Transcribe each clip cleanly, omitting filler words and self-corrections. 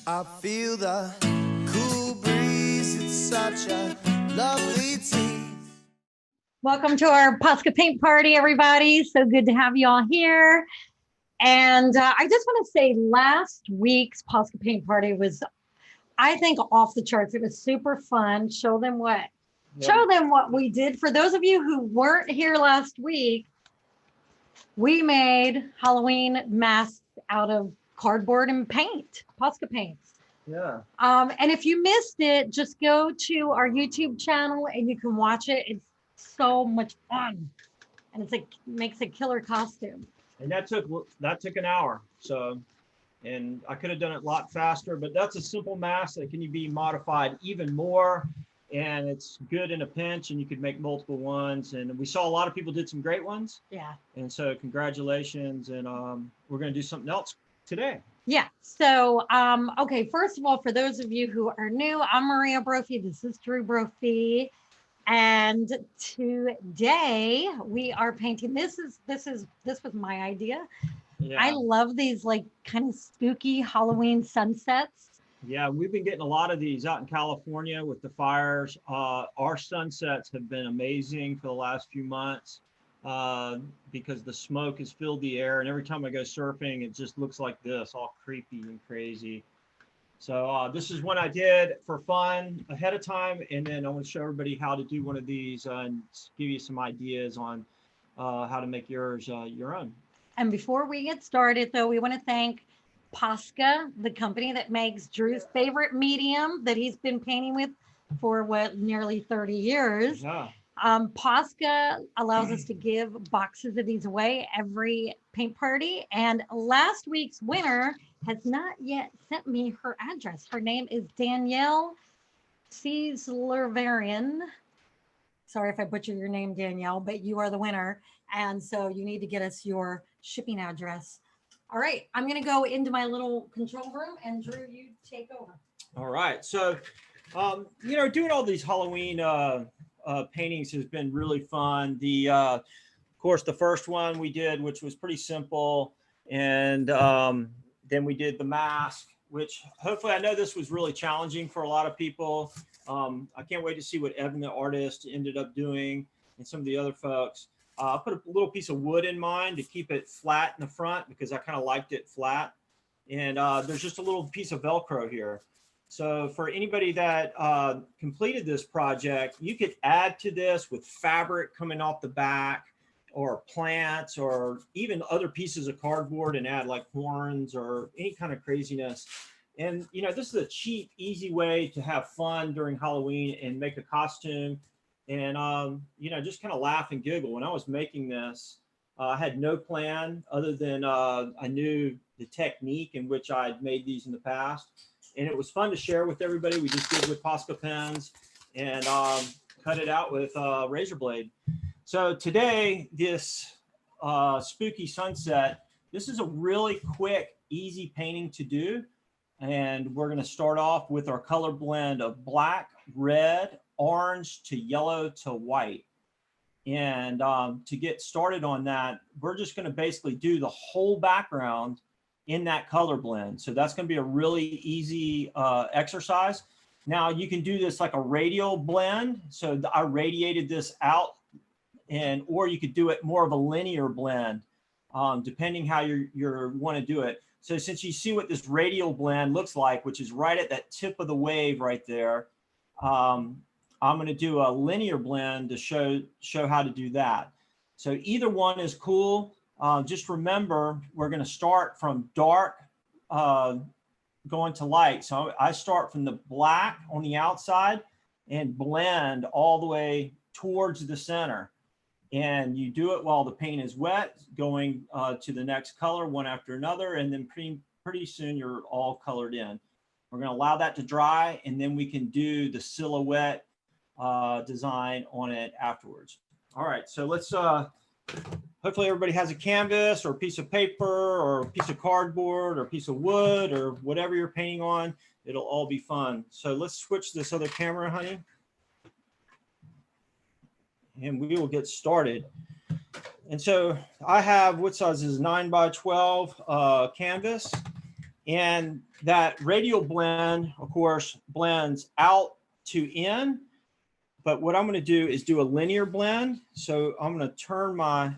I feel the cool breeze, it's such a lovely tease. Welcome to our Posca paint party, everybody. So good to have you all here. And I just want to say last week's Posca paint party was, I think, off the charts. It was super fun. Show them what we did. For those of you who weren't here last week, we made Halloween masks out of cardboard and paint, Posca paints. Yeah. And if you missed it, just go to our YouTube channel and you can watch it. It's so much fun, and it's makes a killer costume. And that took an hour. So, and I could have done it a lot faster, but that's a simple mask that can be modified even more. And it's good in a pinch, and you could make multiple ones. And we saw a lot of people did some great ones. Yeah. And so congratulations. And we're going to do something else today. Yeah. So, okay. First of all, for those of you who are new, I'm Maria Brophy. This is Drew Brophy. And today we are painting. This was my idea. Yeah. I love these like kind of spooky Halloween sunsets. Yeah, we've been getting a lot of these out in California with the fires. Our sunsets have been amazing for the last few months because the smoke has filled the air. And every time I go surfing, it just looks like this, all creepy and crazy. So this is one I did for fun ahead of time. And then I want to show everybody how to do one of these and give you some ideas on how to make yours your own. And before we get started, though, we want to thank Posca, the company that makes Drew's favorite medium that he's been painting with for nearly 30 years. Yeah. Posca allows us to give boxes of these away every paint party. And last week's winner has not yet sent me her address. Her name is Danielle Ceslervarian. Sorry if I butcher your name, Danielle, but you are the winner. And so you need to get us your shipping address. All right, I'm going to go into my little control room, and Drew, you take over. All right. So, doing all these Halloween paintings has been really fun. Of course, the first one we did, which was pretty simple, and then we did the mask, which hopefully, I know this was really challenging for a lot of people. I can't wait to see what Evan, the artist, ended up doing, and some of the other folks. I put a little piece of wood in mine to keep it flat in the front because I kind of liked it flat. And there's just a little piece of Velcro here. So for anybody that completed this project, you could add to this with fabric coming off the back or plants or even other pieces of cardboard and add like horns or any kind of craziness. And, this is a cheap, easy way to have fun during Halloween and make a costume. And, just kind of laugh and giggle. When I was making this, I had no plan other than I knew the technique in which I'd made these in the past. And it was fun to share with everybody. We just did with Posca pens and cut it out with razor blade. So today, this spooky sunset, this is a really quick, easy painting to do. And we're going to start off with our color blend of black, red, orange to yellow to white. And to get started on that, we're just going to basically do the whole background in that color blend. So that's going to be a really easy exercise. Now you can do this like a radial blend. So I radiated this out, or you could do it more of a linear blend, depending how you want to do it. So since you see what this radial blend looks like, which is right at that tip of the wave right there, I'm going to do a linear blend to show how to do that. So either one is cool. Just remember, we're going to start from dark going to light. So I start from the black on the outside and blend all the way towards the center. And you do it while the paint is wet, going to the next color one after another. And then pretty soon you're all colored in. We're going to allow that to dry, and then we can do the silhouette design on it afterwards. All right, so let's hopefully everybody has a canvas or a piece of paper or a piece of cardboard or a piece of wood or whatever you're painting on. It'll all be fun. So let's switch this other camera, honey, and we will get started. And so I have, what size is 9 by 12 canvas, And that radial blend, of course, blends out to in. But what I'm going to do is do a linear blend. So I'm going to turn my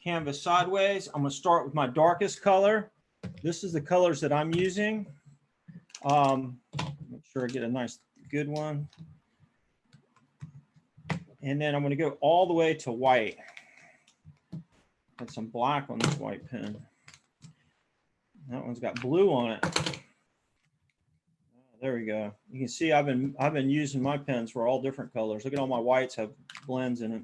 canvas sideways. I'm going to start with my darkest color. This is the colors that I'm using. Make sure I get a nice good one. And then I'm going to go all the way to white. Got some black on this white pen. That one's got blue on it. There we go. You can see I've been using my pens for all different colors. Look at all my whites have blends in it.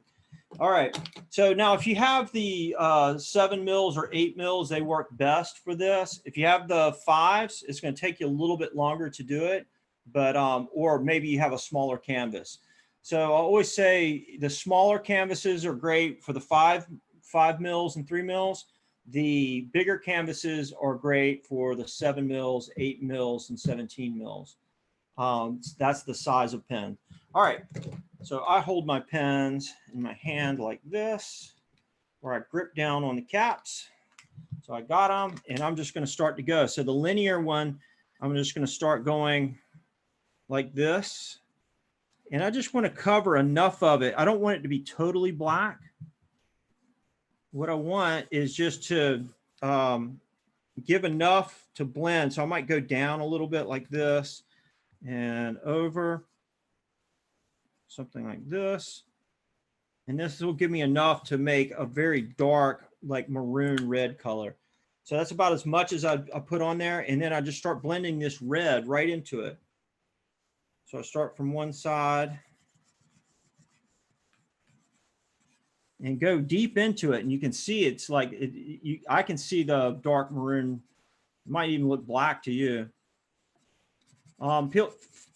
All right. So now if you have the 7 mils or 8 mils, they work best for this. If you have the 5s, it's going to take you a little bit longer to do it, but or maybe you have a smaller canvas. So I always say the smaller canvases are great for the 5 mils and 3 mils. The bigger canvases are great for the 7 mils, 8 mils, and 17 mils. That's the size of pen. All right, so I hold my pens in my hand like this, where I grip down on the caps. So I got them, and I'm just going to start to go. So the linear one, I'm just going to start going like this. And I just want to cover enough of it. I don't want it to be totally black. What I want is just to give enough to blend. So I might go down a little bit like this and over, something like this. And this will give me enough to make a very dark, like maroon red color. So that's about as much as I put on there. And then I just start blending this red right into it. So I start from one side and go deep into it, and you can see it's like I can see the dark maroon. It might even look black to you.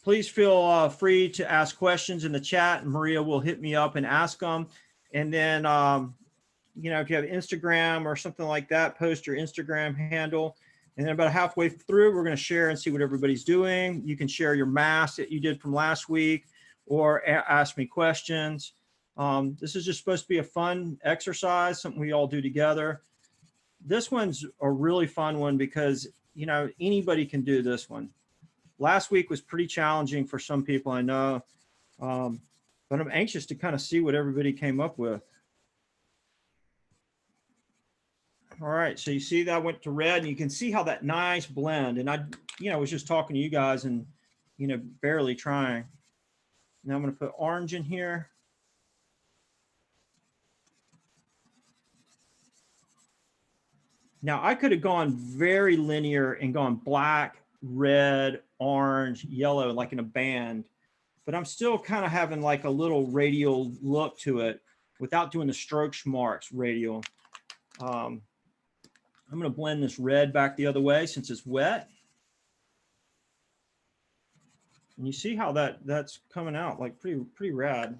Please feel free to ask questions in the chat, and Maria will hit me up and ask them. And then you know, if you have Instagram or something like that, post your Instagram handle. And then about halfway through, we're going to share and see what everybody's doing. You can share your mask that you did from last week, or ask me questions. This is just supposed to be a fun exercise, something we all do together. This one's a really fun one because, you know, anybody can do this one. Last week was pretty challenging for some people, I know, but I'm anxious to kind of see what everybody came up with. All right, so you see that I went to red, and you can see how that nice blend, and I, you know, was just talking to you guys and, you know, barely trying. Now I'm going to put orange in here. Now I could have gone very linear and gone black, red, orange, yellow, like in a band, but I'm still kind of having like a little radial look to it without doing the stroke marks radial. I'm going to blend this red back the other way since it's wet. And you see how that's coming out like pretty rad.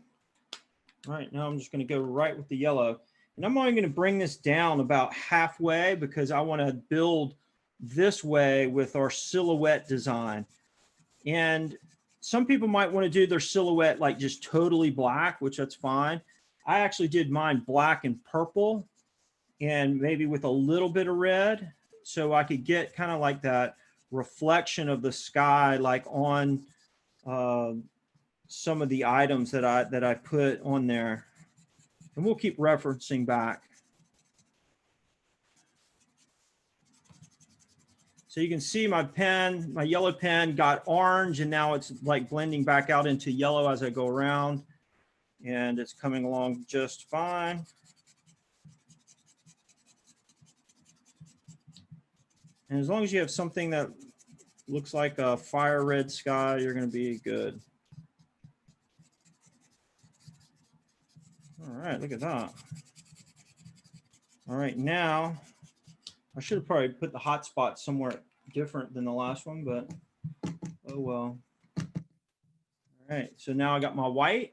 All right, now I'm just going to go right with the yellow. And I'm only going to bring this down about halfway because I want to build this way with our silhouette design. And some people might want to do their silhouette like just totally black, which that's fine. I actually did mine black and purple and maybe with a little bit of red, so I could get kind of like that reflection of the sky, like on some of the items that I put on there. And we'll keep referencing back. So you can see my pen, my yellow pen got orange, and now it's like blending back out into yellow as I go around, and it's coming along just fine. And as long as you have something that looks like a fire red sky, you're going to be good. All right, look at that. All right, now I should have probably put the hot spot somewhere different than the last one, but oh well. All right, so now I got my white.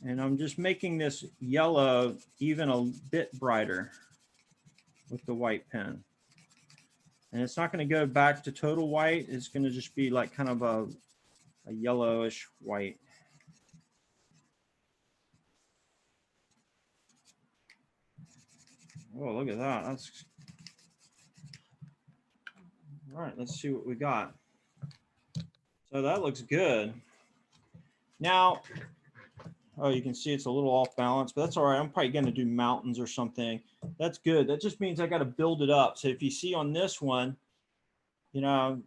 And I'm just making this yellow even a bit brighter with the white pen. And it's not going to go back to total white. It's going to just be like kind of a yellowish white. Oh, look at that. That's All right, let's see what we got. So that looks good. Now, oh, you can see it's a little off balance, but that's all right. I'm probably going to do mountains or something. That's good. That just means I got to build it up. So if you see on this one, you know,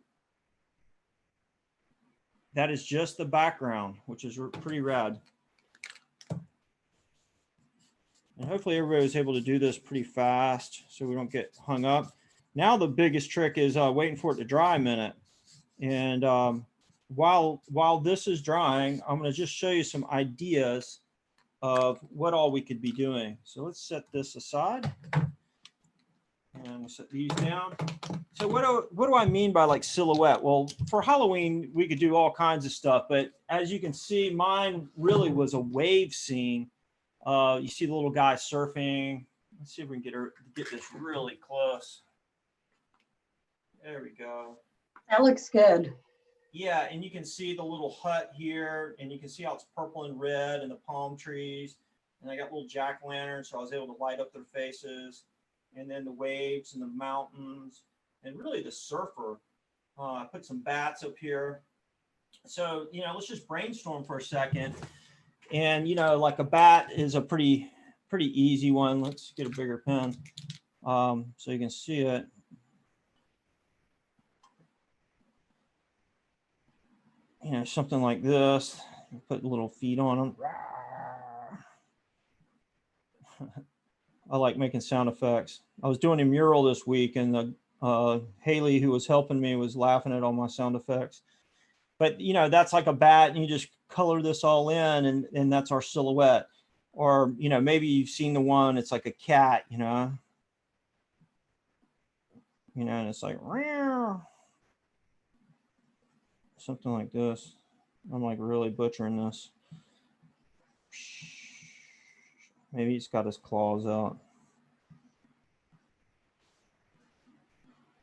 that is just the background, which is pretty rad. And hopefully everybody was able to do this pretty fast so we don't get hung up. Now the biggest trick is waiting for it to dry a minute. And while this is drying, I'm going to just show you some ideas of what all we could be doing. So let's set this aside and we'll set these down. So what do I mean by like silhouette? Well, for Halloween, we could do all kinds of stuff, but as you can see, mine really was a wave scene. You see the little guy surfing. Let's see if we can get this really close. There we go. That looks good. Yeah, and you can see the little hut here, and you can see how it's purple and red and the palm trees. And I got little jack-o'-lanterns, so I was able to light up their faces. And then the waves and the mountains, and really the surfer. I put some bats up here. So, you know, let's just brainstorm for a second. And, you know, like a bat is a pretty easy one. Let's get a bigger pen so you can see it. You know, something like this. Put little feet on them. I like making sound effects. I was doing a mural this week, and Haley, who was helping me, was laughing at all my sound effects. But, you know, that's like a bat, and you just color this all in, and that's our silhouette. Or, you know, maybe you've seen the one, it's like a cat, you know. You know, and it's like, something like this. I'm like really butchering this. Maybe he's got his claws out.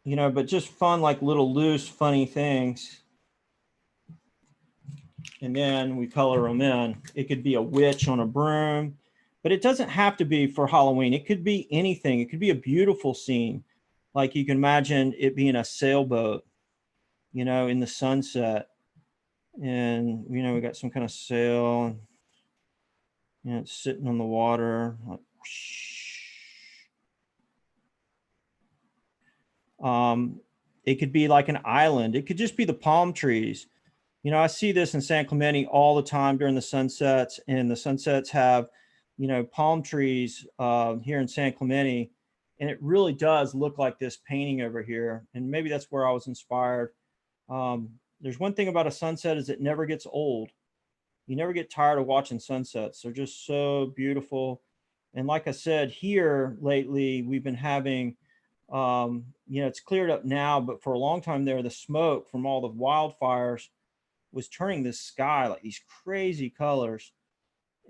You know, but just fun, like little loose, funny things. And then we color them in. It could be a witch on a broom, but it doesn't have to be for Halloween. It could be anything. It could be a beautiful scene. Like you can imagine it being a sailboat, you know, in the sunset. And, you know, we got some kind of sail. You know, it's sitting on the water. Like, it could be like an island. It could just be the palm trees. You know, I see this in San Clemente all the time during the sunsets, and the sunsets have, you know, palm trees here in San Clemente, and it really does look like this painting over here. And maybe that's where I was inspired. There's one thing about a sunset is it never gets old. You never get tired of watching sunsets. They're just so beautiful. And like I said, here lately, we've been having, you know, it's cleared up now, but for a long time there, the smoke from all the wildfires was turning this sky like these crazy colors.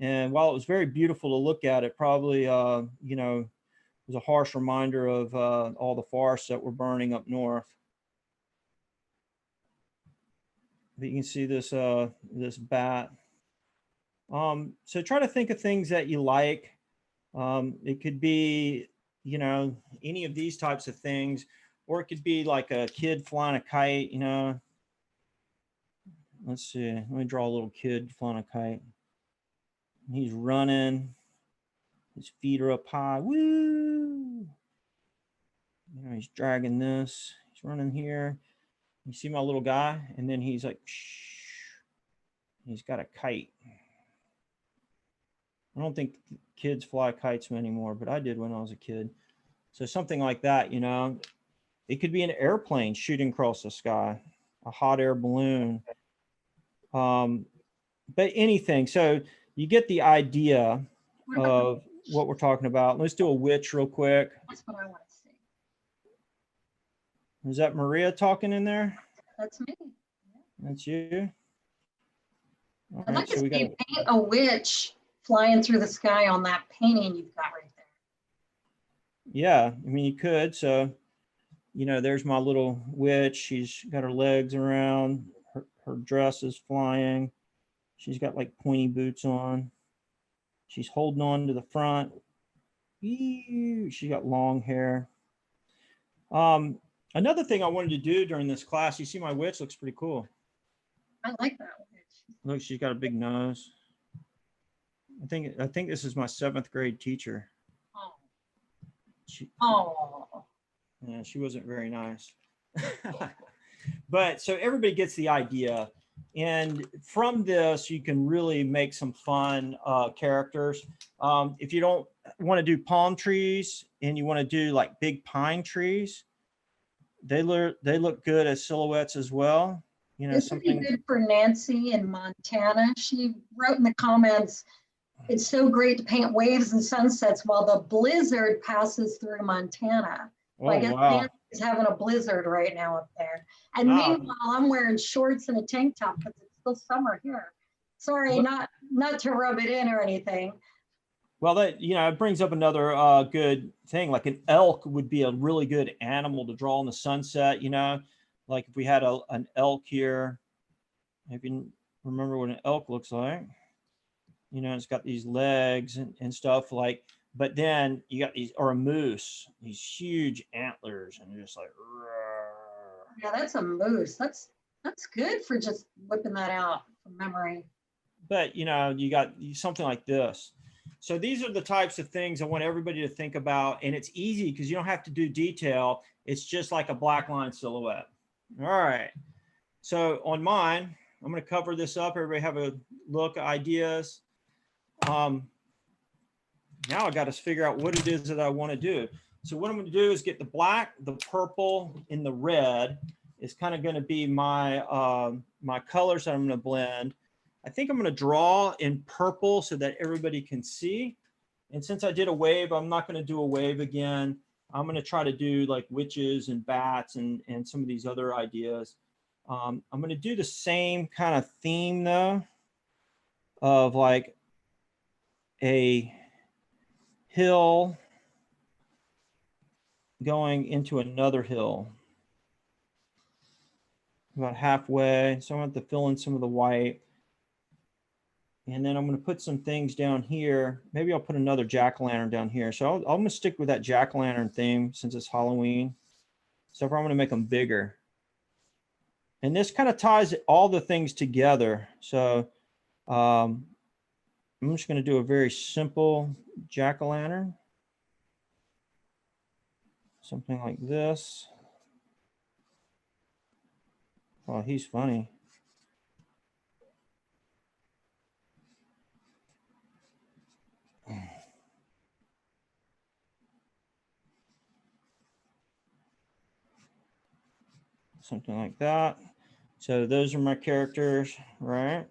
And while it was very beautiful to look at, it probably, you know, was a harsh reminder of all the forests that were burning up north. But you can see this, this bat. So try to think of things that you like. It could be, you know, any of these types of things, or it could be like a kid flying a kite, you know. Let's see, let me draw a little kid flying a kite. He's running, his feet are up high, woo! You know, he's dragging this, he's running here. You see my little guy? And then he's like, shh. He's got a kite. I don't think kids fly kites anymore, but I did when I was a kid. So something like that, you know. It could be an airplane shooting across the sky, a hot air balloon, but anything. So you get the idea of what we're talking about. Let's do a witch real quick. That's what I want to see. Is that Maria talking in there? That's me. That's you. All I'd like right, to so we got see paint a witch flying through the sky on that painting you've got right there. yeah, I mean, you could. So, you know, there's my little witch. She's got her legs around. Her dress is flying. She's got like pointy boots on. She's holding on to the front. She got long hair. Another thing I wanted to do during this class, you see my witch looks pretty cool. I like that one. Look, she's got a big nose. I think this is my 7th grade teacher. Oh. She, Oh. yeah, she wasn't very nice. But so everybody gets the idea. And from this, you can really make some fun characters. If you don't want to do palm trees and you want to do like big pine trees, they look good as silhouettes as well. You know, This would be something good for Nancy in Montana. She wrote in the comments, it's so great to paint waves and sunsets while the blizzard passes through Montana. Oh, I guess wow. Nancy's having a blizzard right now up there. And Ah. meanwhile, I'm wearing shorts and a tank top because it's still summer here. Sorry, not to rub it in or anything. Well, that, you know, it brings up another good thing. Like an elk would be a really good animal to draw in the sunset, you know, like if we had an elk here, if you remember what an elk looks like, you know, it's got these legs and stuff like, but then you got these, or a moose, these huge antlers, and you're just like, roar. Yeah, that's a moose. That's good for just whipping that out from memory. But, you know, you got something like this. So these are the types of things I want everybody to think about. And it's easy because you don't have to do detail. It's just like a black line silhouette. All right. So on mine, I'm going to cover this up. Everybody have a look, ideas. Now I got to figure out what it is that I want to do. So what I'm going to do is get the black, the purple, and the red is kind of going to be my, my colors that I'm going to blend. I think I'm going to draw in purple so that everybody can see. And since I did a wave, I'm not going to do a wave again. I'm going to try to do like witches and bats and some of these other ideas. I'm going to do the same kind of theme though, of like a hill going into another hill about halfway. So I'm going to have to fill in some of the white. And then I'm going to put some things down here. Maybe I'll put another jack-o'-lantern down here. So I'm going to stick with that jack-o'-lantern theme since it's Halloween. So I'm going to make them bigger. And this kind of ties all the things together. So I'm just going to do a very simple jack-o'-lantern. Something like this. Oh, he's funny. Something like that. So those are my characters, right?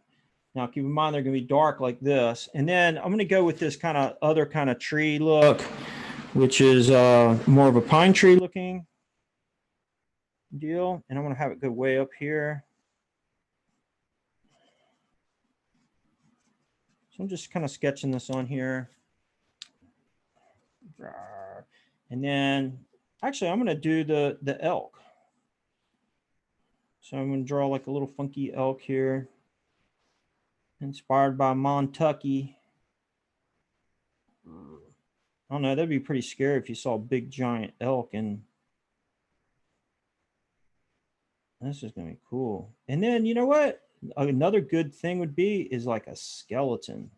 Now keep in mind they're going to be dark like this. And then I'm going to go with this kind of other kind of tree look, which is more of a pine tree looking deal. And I'm going to have it go way up here. So I'm just kind of sketching this on here. And then actually I'm going to do the elk. So I'm going to draw like a little funky elk here, inspired by Montucky. I don't know, that'd be pretty scary if you saw a big giant elk, and this is going to be cool. And then, you know what? Another good thing would be is like a skeleton.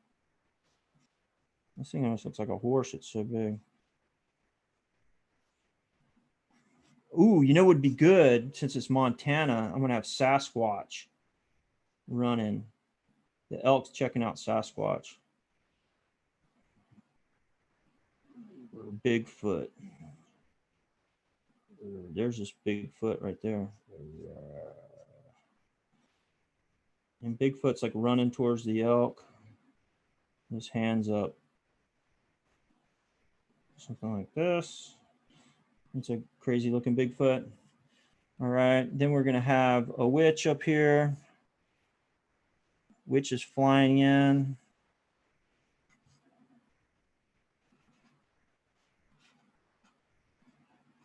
This thing almost looks like a horse. It's so big. Ooh, you know what would be good since it's Montana? I'm going to have Sasquatch running. The elk's checking out Sasquatch. Bigfoot. There's this Bigfoot right there. And Bigfoot's like running towards the elk. His hands up. Something like this. It's a crazy looking Bigfoot. All right, then we're gonna have a witch up here. Witch is flying in.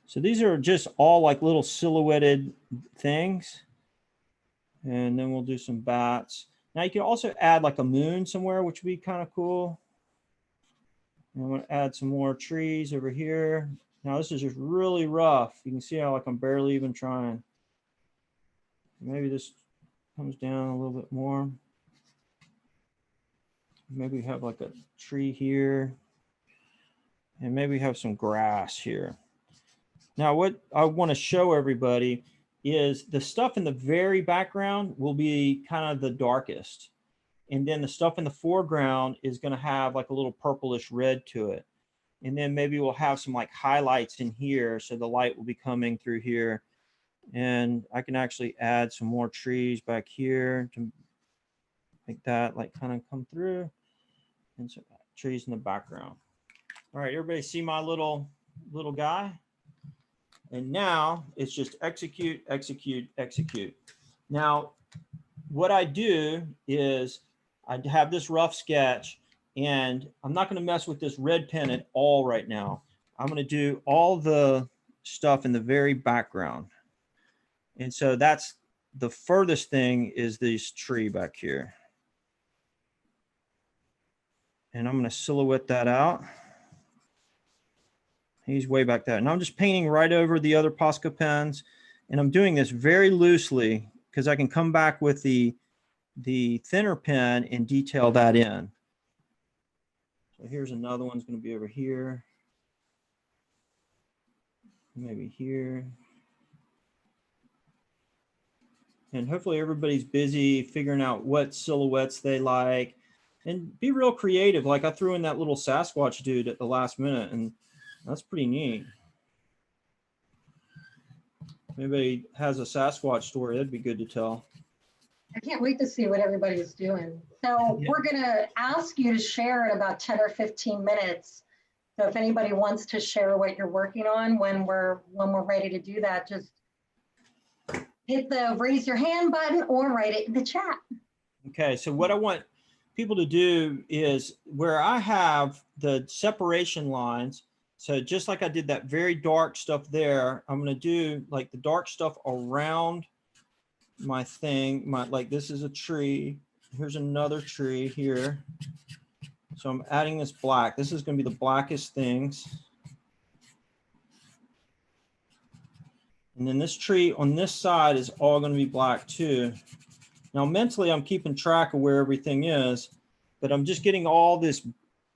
So these are just all like little silhouetted things. And then we'll do some bats. Now you can also add like a moon somewhere, which would be kind of cool. And I'm gonna add some more trees over here. Now this is just really rough. You can see how like I'm barely even trying. Maybe this comes down a little bit more. Maybe we have like a tree here. And maybe we have some grass here. Now what I want to show everybody is the stuff in the very background will be kind of the darkest. And then the stuff in the foreground is going to have like a little purplish red to it. And then maybe we'll have some like highlights in here. So the light will be coming through here. And I can actually add some more trees back here to make that like kind of come through. And some trees in the background. All right, everybody see my little guy? And now it's just execute, execute, execute. Now, what I do is I have this rough sketch, and I'm not going to mess with this red pen at all right now. I'm going to do all the stuff in the very background. And so that's the furthest thing is this tree back here. And I'm going to silhouette that out. He's way back there. And I'm just painting right over the other Posca pens. And I'm doing this very loosely because I can come back with the thinner pen and detail that in. So here's another one's going to be over here. Maybe here. And hopefully everybody's busy figuring out what silhouettes they like. And be real creative. Like I threw in that little Sasquatch dude at the last minute, and that's pretty neat. If anybody has a Sasquatch story, that'd be good to tell. I can't wait to see what everybody's doing. So Yeah. we're going to ask you to share in about 10 or 15 minutes. So if anybody wants to share what you're working on when we're ready to do that, just hit the raise your hand button or write it in the chat. Okay, so what I want people to do is where I have the separation lines, so just like I did that very dark stuff there, I'm going to do like the dark stuff around my thing. Like this is a tree. Here's another tree here. So I'm adding this black. This is going to be the blackest things. And then this tree on this side is all going to be black too. Now mentally I'm keeping track of where everything is, but I'm just getting all this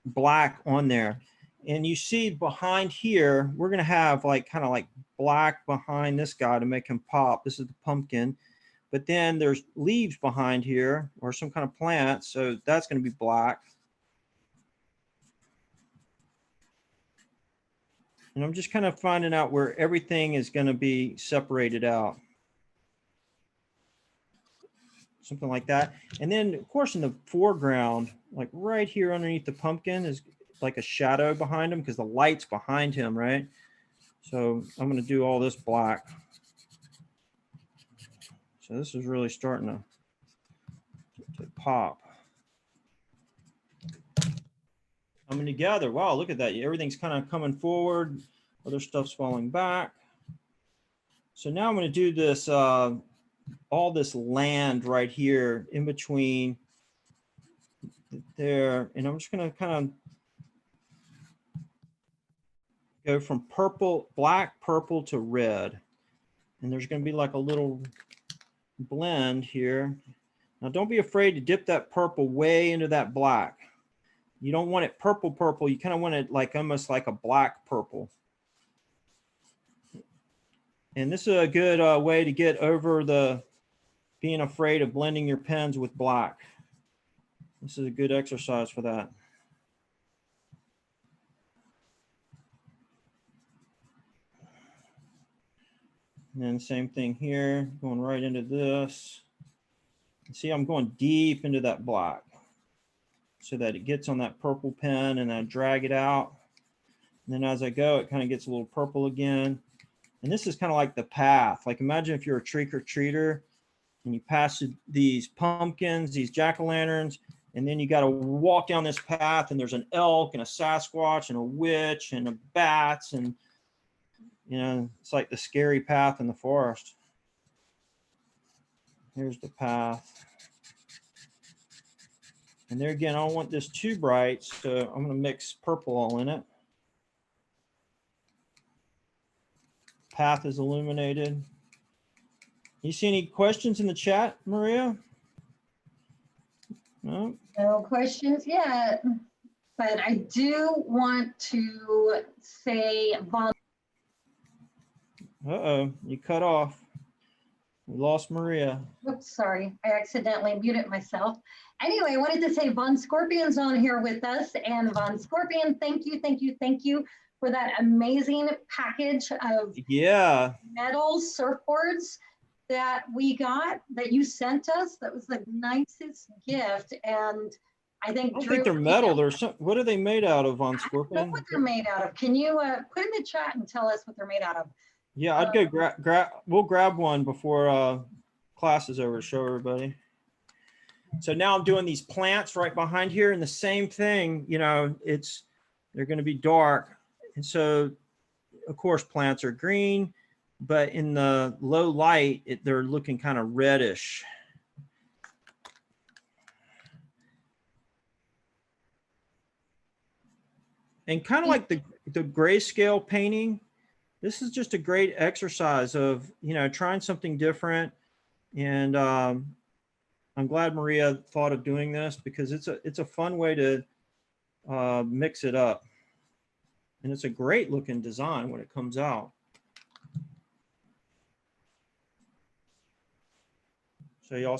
black on there. And you see behind here, we're going to have like kind of like black behind this guy to make him pop. This is the pumpkin. But then there's leaves behind here or some kind of plant. So that's going to be black. And I'm just kind of finding out where everything is going to be separated out. Something like that. And then of course in the foreground, like right here underneath the pumpkin is like a shadow behind him because the light's behind him, right? So I'm going to do all this black. So this is really starting to pop. Coming together. Wow, look at that. Everything's kind of coming forward. Other stuff's falling back. So now I'm going to do this, all this land right here in between there. And I'm just going to kind of go from purple, black, purple to red. And there's going to be like a little blend here. Now don't be afraid to dip that purple way into that black. You don't want it purple purple. You kind of want it like almost like a black purple. And this is a good way to get over the being afraid of blending your pens with black. This is a good exercise for that. And then same thing here, going right into this. See, I'm going deep into that black so that it gets on that purple pen, and I drag it out. And then as I go, it kind of gets a little purple again. And this is kind of like the path. Like imagine if you're a trick-or-treater and you pass these pumpkins, these jack-o'-lanterns, and then you got to walk down this path, and there's an elk and a Sasquatch and a witch and a bats, and you know, it's like the scary path in the forest. Here's the path. And there again, I don't want this too bright, so I'm going to mix purple all in it. path is illuminated. You see any questions in the chat, Maria? No? No questions yet, but I do want to say, Uh-oh, you cut off. We lost Maria. oops, sorry, I accidentally muted myself. Anyway, I wanted to say Von Scorpion's on here with us, and Von Scorpion, thank you for that amazing package of Yeah. metal surfboards that we got, that you sent us. That was the nicest gift, and I think I don't think they're metal. They're some, what are they made out of, on I don't know Scorpion? what they're made out of. Can you put in the chat and tell us what they're made out of? Yeah, I'd go grab. We'll grab one before class is over to show everybody. So now I'm doing these plants right behind here, and the same thing. You know, they're going to be dark, and so of course plants are green, but in the low light, they're looking kind of reddish. And kind of like the grayscale painting, this is just a great exercise of, you know, trying something different. And I'm glad Maria thought of doing this, because it's a fun way to mix it up. And it's a great looking design when it comes out. So y'all,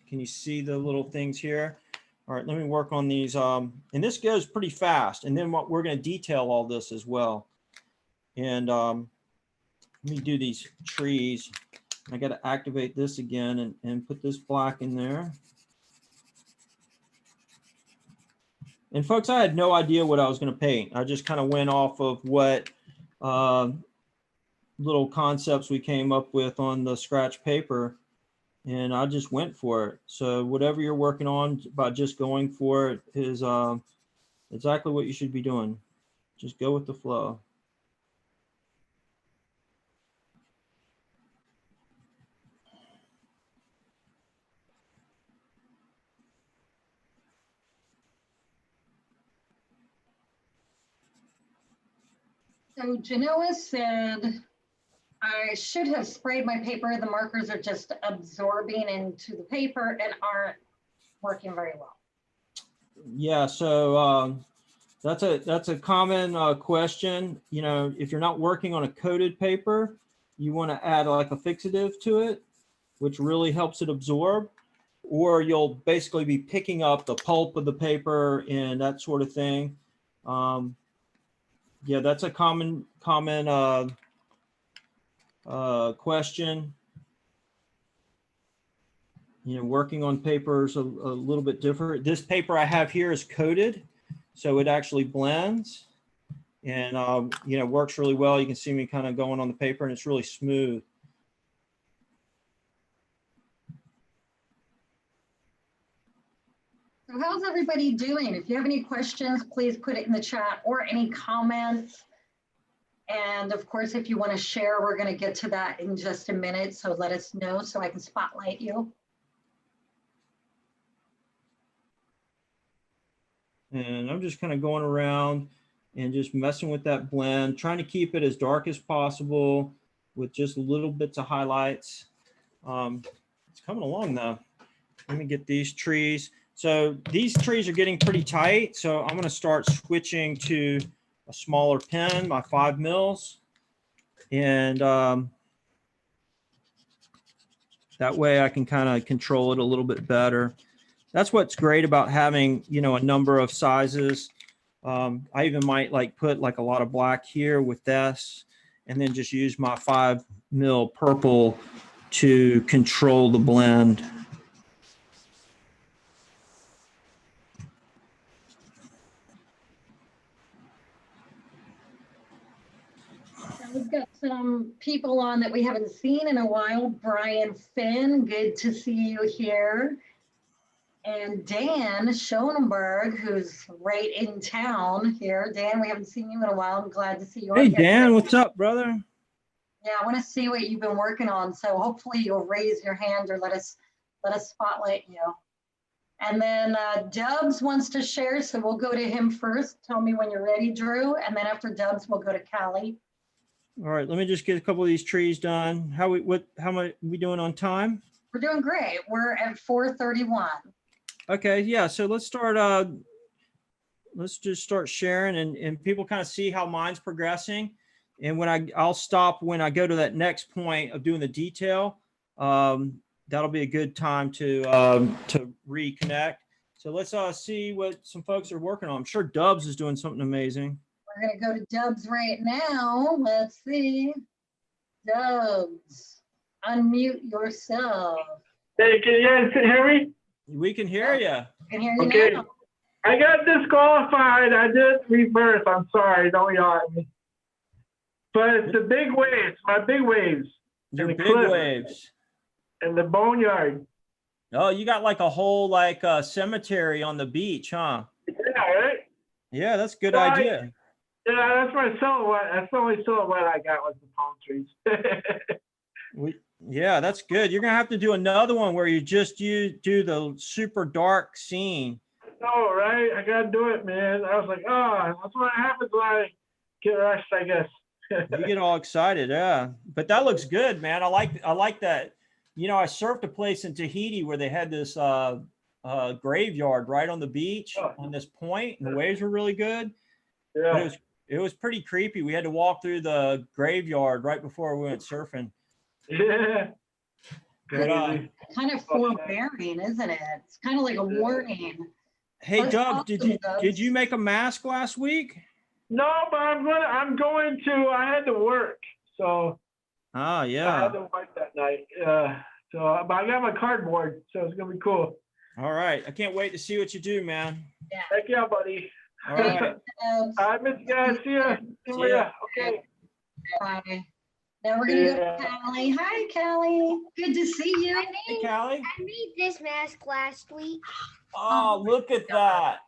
can you see the little things here? All right, let me work on these. And this goes pretty fast. And then what we're going to detail all this as well. And let me do these trees. I got to activate this again and put this black in there. And folks, I had no idea what I was going to paint. I just kind of went off of what little concepts we came up with on the scratch paper. And I just went for it. So whatever you're working on, by just going for it, is exactly what you should be doing. Just go with the flow. So Genoa said, I should have sprayed my paper. The markers are just absorbing into the paper and aren't working very well. Yeah, so that's a common question. You know, if you're not working on a coated paper, you want to add like a fixative to it, which really helps it absorb, or you'll basically be picking up the pulp of the paper and that sort of thing. Yeah, that's a common question. You know, working on paper is a little bit different. This paper I have here is coated, so it actually blends and, you know, works really well. You can see me kind of going on the paper, and it's really smooth. So how's everybody doing? If you have any questions, please put it in the chat, or any comments. And of course, if you want to share, we're going to get to that in just a minute. So let us know so I can spotlight you. And I'm just kind of going around and just messing with that blend, trying to keep it as dark as possible with just little bits of highlights. It's coming along though. Let me get these trees. So these trees are getting pretty tight. So I'm going to start switching to a smaller pen, my 5 mils. And that way I can kind of control it a little bit better. That's what's great about having, you know, a number of sizes. I even might like put like a lot of black here with this, and then just use my 5 mil purple to control the blend. We've got some people on that we haven't seen in a while. Brian Finn, good to see you here. And Dan Schonberg, who's right in town here. Dan, we haven't seen you in a while. I'm glad to see you. Hey, Dan, what's up, brother? Yeah, I want to see what you've been working on. So hopefully you'll raise your hand or let us spotlight you. And then Dubs wants to share, so we'll go to him first. Tell me when you're ready, Drew. And then after Dubs, we'll go to Callie. All right, let me just get a couple of these trees done. How much we doing on time? We're doing great. We're at 4:31. Okay, yeah, so let's start let's just start sharing and people kind of see how mine's progressing. And when I'll stop when I go to that next point of doing the detail. That'll be a good time to reconnect. So let's see what some folks are working on. I'm sure Dubs is doing something amazing. We're gonna go to Dubs right now. Let's see. Dubs, unmute yourself. Hey, can you guys hear me? We can hear you. I can hear you Okay. now. I got disqualified. I did reverse. I'm sorry. Don't yell at me. But it's the big waves, my big waves. Your and the big cliff waves. And the boneyard. Oh, you got like a whole like cemetery on the beach, huh? Yeah, right? Yeah, that's a good Well, idea. Yeah, that's my silhouette. That's the only silhouette I got was the palm trees. Yeah, that's good. You're gonna have to do another one where you do the super dark scene. No, right? I gotta do it, man. I was like, oh, that's what happens when I get rushed, I guess. You get all excited, yeah. But that looks good, man. I like that. You know, I surfed a place in Tahiti where they had this graveyard right on the beach on this point, and the waves were really good. Yeah. But it was pretty creepy. We had to walk through the graveyard right before we went surfing. Yeah. But, Kind of forbearing, isn't it? It's kind of like a warning. hey, Dubs, awesome, did you make a mask last week? No, but I'm going to. I had to work, so Oh, I yeah. had to work that night. But I got my cardboard, so it's gonna be cool. All right. I can't wait to see what you do, man. Heck yeah, buddy. All right. I miss you guys. See ya. See ya. Okay. Bye. Now we're gonna go to Callie. Hi, Callie. Good to see you. Hey, Callie. I made this mask last week. Oh, look at that.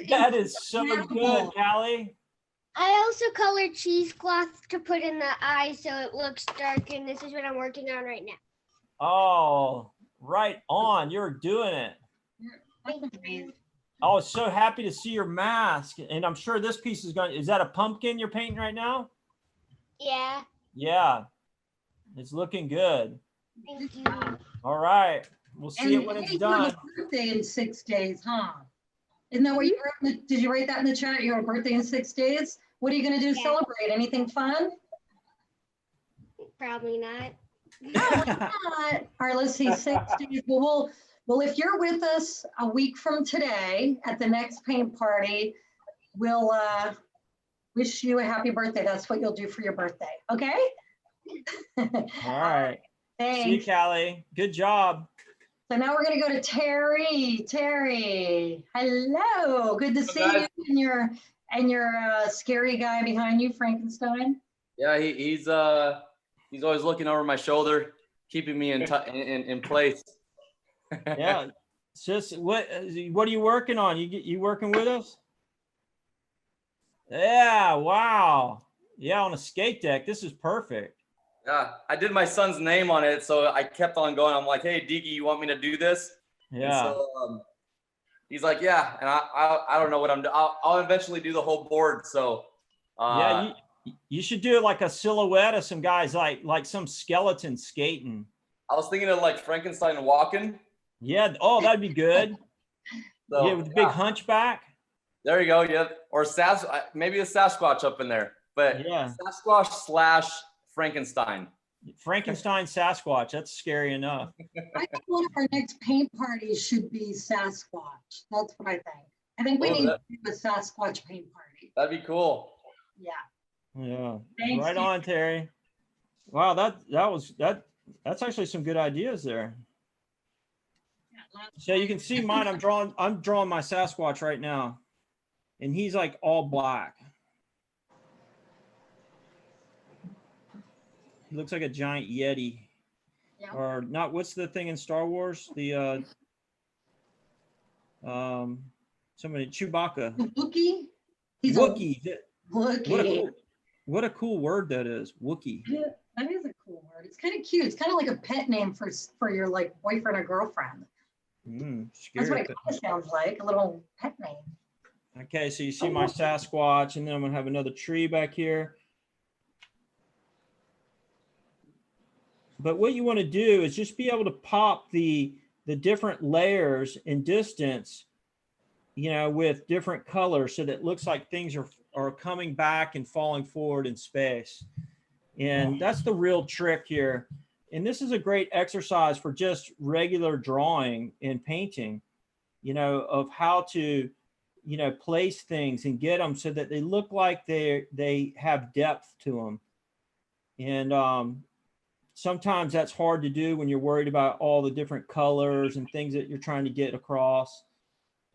That is so good, Callie. I also colored cheesecloth to put in the eyes so it looks dark, and this is what I'm working on right now. Oh, right on. You're doing it. I was so happy to see your mask. And I'm sure this piece is that a pumpkin you're painting right now? Yeah, Yeah. It's looking good. thank you. All right. We'll see it when it's done. You have a birthday in 6 days, huh? Isn't that what you wrote? Did you write that in the chat? You have a birthday in 6 days? What are you gonna do to Yeah. celebrate? Anything fun? Probably not. No, why not? All right, let's see, 6 days. Well, if you're with us a week from today at the next paint party, we'll wish you a happy birthday. That's what you'll do for your birthday, okay? All right. See you, Thanks. Callie. Good job. So now we're gonna go to Terry. Terry, hello. Good to see you and your scary guy behind you, Frankenstein. Yeah, he's always looking over my shoulder, keeping me in place. Yeah. It's just what are you working on? You working with us? Yeah. Wow. Yeah, on a skate deck. This is perfect. Yeah, I did my son's name on it, so I kept on going. I'm like, hey, Deeky, you want me to do this? Yeah. And so, he's like, yeah, and I don't know what I'm doing. I'll eventually do the whole board. So Yeah, you should do like a silhouette of some guys like some skeleton skating. I was thinking of like Frankenstein walking. Yeah. Oh, that'd be good. So, Yeah, with the big hunchback. There you go. Yeah, or maybe a Sasquatch up in there, but Yeah. Sasquatch / Frankenstein. Frankenstein Sasquatch. That's scary enough. I think one of our next paint parties should be Sasquatch. That's what I think. I think we Oh, need to do a Sasquatch paint party. That'd be cool. Yeah. Yeah. Thanks, Right on, Terry. Wow, that's actually some good ideas there. So you can see mine. I'm drawing my Sasquatch right now. And he's like all black. He looks like a giant Yeti. Yeah. Or not, what's the thing in Star Wars? The somebody Chewbacca. Wookie? He's Wookie. a Wookie. What a cool word that is. Wookie. Yeah, that is a cool word. It's kind of cute. It's kind of like a pet name for your like boyfriend or girlfriend. That's what Scary. it kind of sounds like, a little pet name. Okay, so you see my Sasquatch, and then I'm gonna have another tree back here. But what you want to do is just be able to pop the different layers in distance, you know, with different colors so that it looks like things are coming back and falling forward in space. And that's the real trick here. And this is a great exercise for just regular drawing and painting, you know, of how to, you know, place things and get them so that they look like they have depth to them. And sometimes that's hard to do when you're worried about all the different colors and things that you're trying to get across.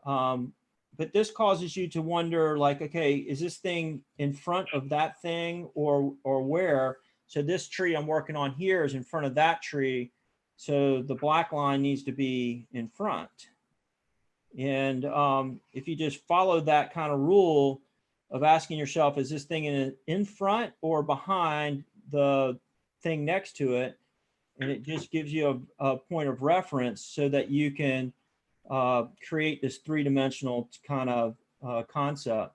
But this causes you to wonder, like, okay, is this thing in front of that thing or where? So this tree I'm working on here is in front of that tree. So the black line needs to be in front. And if you just follow that kind of rule of asking yourself, is this thing in front or behind the thing next to it? And it just gives you a point of reference so that you can create this three-dimensional kind of concept.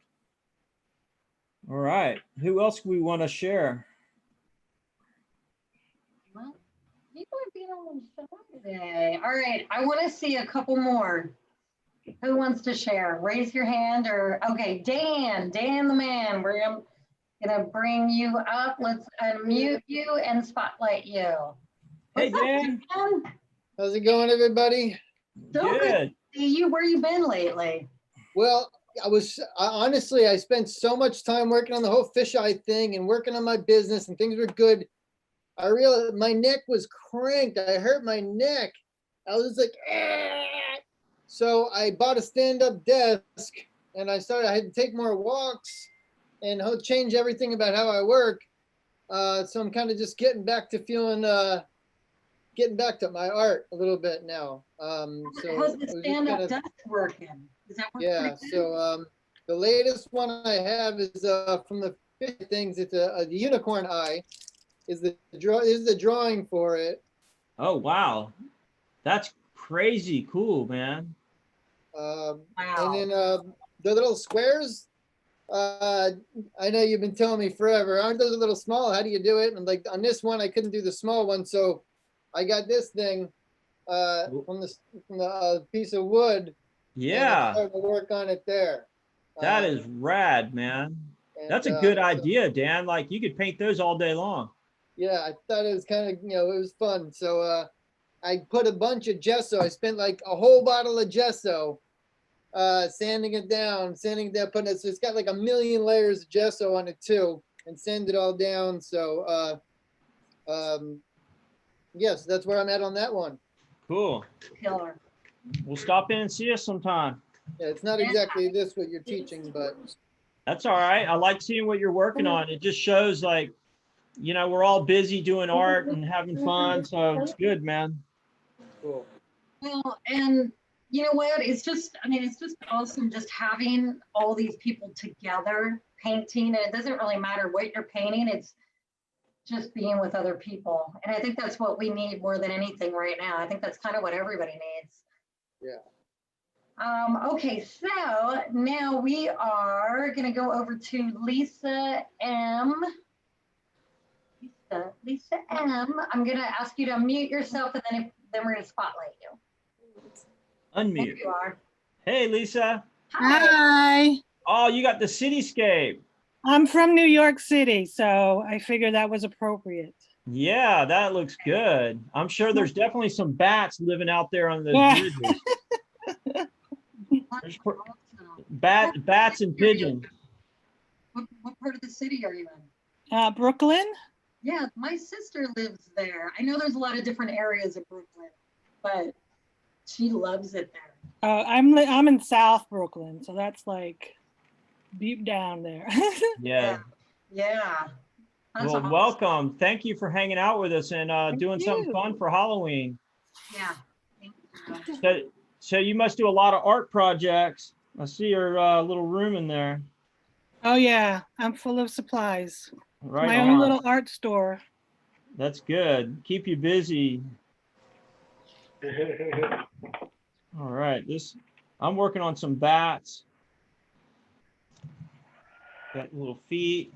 All right, who else we want to share? Well, people are being a little shy today. All right, I want to see a couple more. Who wants to share? Raise your hand or, okay, Dan the man. We're gonna bring you up. Let's unmute you and spotlight you. Hey, What's up, Dan. Dan? How's it going, everybody? So good to Good. see you. Where you been lately? Well, honestly, I spent so much time working on the whole fisheye thing and working on my business, and things were good. I realized my neck was cranked. I hurt my neck. I was like, "Ah." So I bought a stand-up desk, and I had to take more walks and change everything about how I work. So I'm kind of just getting back to feeling, getting back to my art a little bit now. So How's it the was just stand-up kind of- desk working? Is that working? Yeah, so the latest one I have is from the fish things. It's a unicorn eye. Is the drawing for it? Oh, wow. That's crazy cool, man. And Wow. then the little squares. I know you've been telling me forever. Aren't those a little small? How do you do it? And like on this one, I couldn't do the small one, so I got this thing from the piece of wood. And I Yeah, started to work on it there. that is rad, man. That's a good idea, Dan. Like you could paint those all day long. Yeah, I thought it was kind of, it was fun. So I put a bunch of gesso. I spent like a whole bottle of gesso, sanding it down, putting it, so it's got like a million layers of gesso on it too, and sand it all down. So yes, that's where I'm at on that one. Cool. Killer. We'll stop in and see us sometime. Yeah, it's not exactly this what you're teaching, but That's all right. I like seeing what you're working on. It just shows like, you know, we're all busy doing art and having fun. So it's good, man. cool. Well, and you know what? It's just, I mean, it's just awesome just having all these people together painting. And it doesn't really matter what you're painting. It's just being with other people. And I think that's what we need more than anything right now. I think that's kind of what everybody needs. Yeah. Okay, so now we are going to go over to Lisa M. Lisa M. I'm going to ask you to unmute yourself, and then we're going to spotlight you. There Unmute. you are. Hey, Lisa. Hi. Hi, Oh, you got the cityscape. I'm from New York City, so I figured that was appropriate. Yeah, that looks good. I'm sure there's definitely some bats living out there on those Yeah. bridges. There's bats and pigeons. What part of the city are you in? Brooklyn? Yeah, my sister lives there. I know there's a lot of different areas of Brooklyn, but she loves it there. I'm in South Brooklyn, so that's like deep down there. Yeah. Yeah. That's Well, awesome. welcome. Thank you for hanging out with us and doing something you. fun for Halloween. Yeah. Thank you. So you must do a lot of art projects. I see your little room in there. Oh yeah, I'm full of supplies. Right My on. own little art store. That's good. Keep you busy. All right. I'm working on some bats. Got little feet.